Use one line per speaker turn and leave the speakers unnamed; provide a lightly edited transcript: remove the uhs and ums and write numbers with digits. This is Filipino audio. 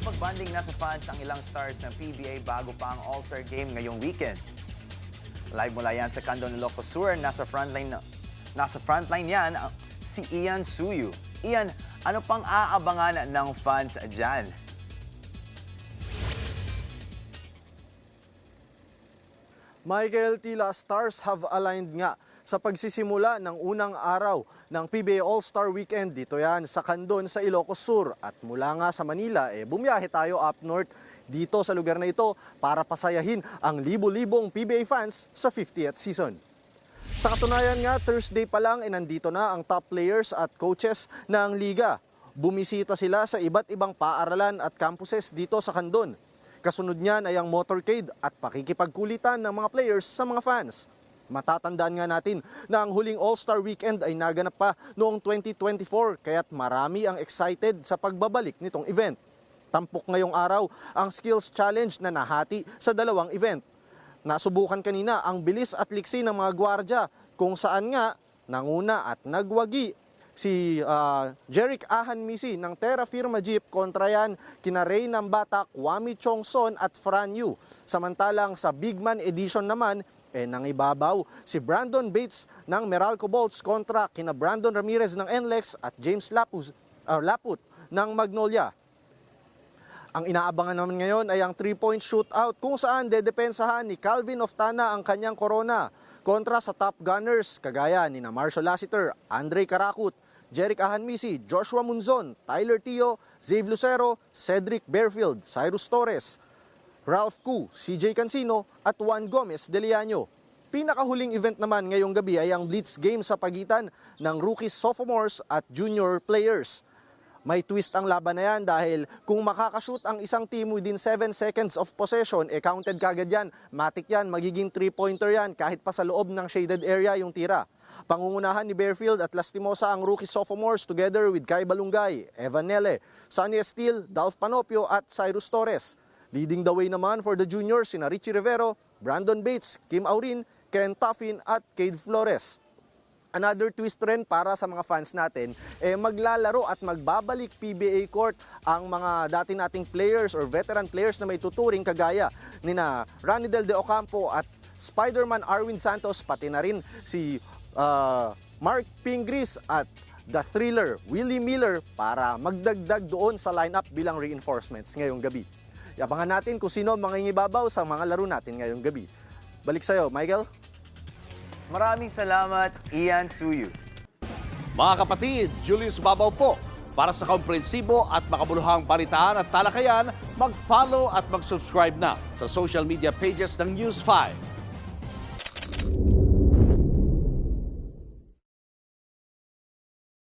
Makipag-bonding na sa fans ang ilang stars ng PBA bago pa ang All-Star Game ngayong weekend. Live mula yan sa Candon, Ilocos Sur, nasa frontline yan si Ian Suyu. Ian, ano pang aabangan ng fans dyan?
Michael, tila stars have aligned nga sa pagsisimula ng unang araw ng PBA All-Star Weekend. Dito yan sa Candon sa Ilocos Sur. At mula nga sa Manila, bumiyahe tayo up north dito sa lugar na ito para pasayahin ang libo-libong PBA fans sa 50th season. Sa katunayan nga, Thursday pa lang nandito na ang top players at coaches ng liga. Bumisita sila sa iba't ibang paaralan at campuses dito sa Candon. Kasunod niyan ay ang motorcade at pakikipagkulitan ng mga players sa mga fans. Matatandaan nga natin na ang huling All-Star Weekend ay naganap pa noong 2024 kaya't marami ang excited sa pagbabalik nitong event. Tampok ngayong araw ang Skills Challenge na nahati sa dalawang event. Nasubukan kanina ang bilis at liksi ng mga gwardya kung saan nga nanguna at nagwagi si Jeric Ahan Misi ng Terra Firma Jeep kontra yan kina Ray ng Batak, Wami Chongson at Fran Yu. Samantalang sa Big Man Edition naman, nangibabaw si Brandon Bates ng Meralco Bolts kontra kina Brandon Ramirez ng NLEX at James Laput ng Magnolia. Ang inaabangan naman ngayon ay ang 3-point shootout kung saan dedepensahan ni Calvin Oftana ang kanyang corona kontra sa top gunners kagaya ni Marshall Lassiter, Andre Karakut, Jeric Ahan Misi, Joshua Munzon, Tyler Tio, Zave Lucero, Cedric Bearfield, Cyrus Torres, Ralph Koo, CJ Cancino at Juan Gomez de Liaño. Pinakahuling event naman ngayong gabi ay ang Blitz Game sa pagitan ng rookies, sophomores at junior players. May twist ang laban na yan dahil kung makakashoot ang isang team within 7 seconds of possession, counted kagad yan. Matik yan, magiging 3-pointer yan kahit pa sa loob ng shaded area yung tira. Pangungunahan ni Bearfield at Lastimosa ang rookie sophomores together with Kai Balungay, Evan Nele, Sonny Estil, Dolph Panopio at Cyrus Torres. Leading the way naman for the juniors sina Richie Rivero, Brandon Bates, Kim Aurin, Ken Taffin at Cade Flores. Another twist rin para sa mga fans natin, maglalaro at magbabalik PBA court ang mga dati nating players or veteran players na may tuturing kagaya nina Ranidel De Ocampo at Spider-Man Arwin Santos, pati na rin si Mark Pingris at The Thriller Willie Miller para magdagdag doon sa lineup bilang reinforcements ngayong gabi. Abangan natin kung sino mangingibabaw sa mga laro natin ngayong gabi. Balik sa'yo, Michael.
Maraming salamat, Ian Suyu.
Mga kapatid, Julius Babaw po. Para sa komprehensibo at makabuluhang balitaan at talakayan, mag-follow at mag-subscribe na sa social media pages ng News 5.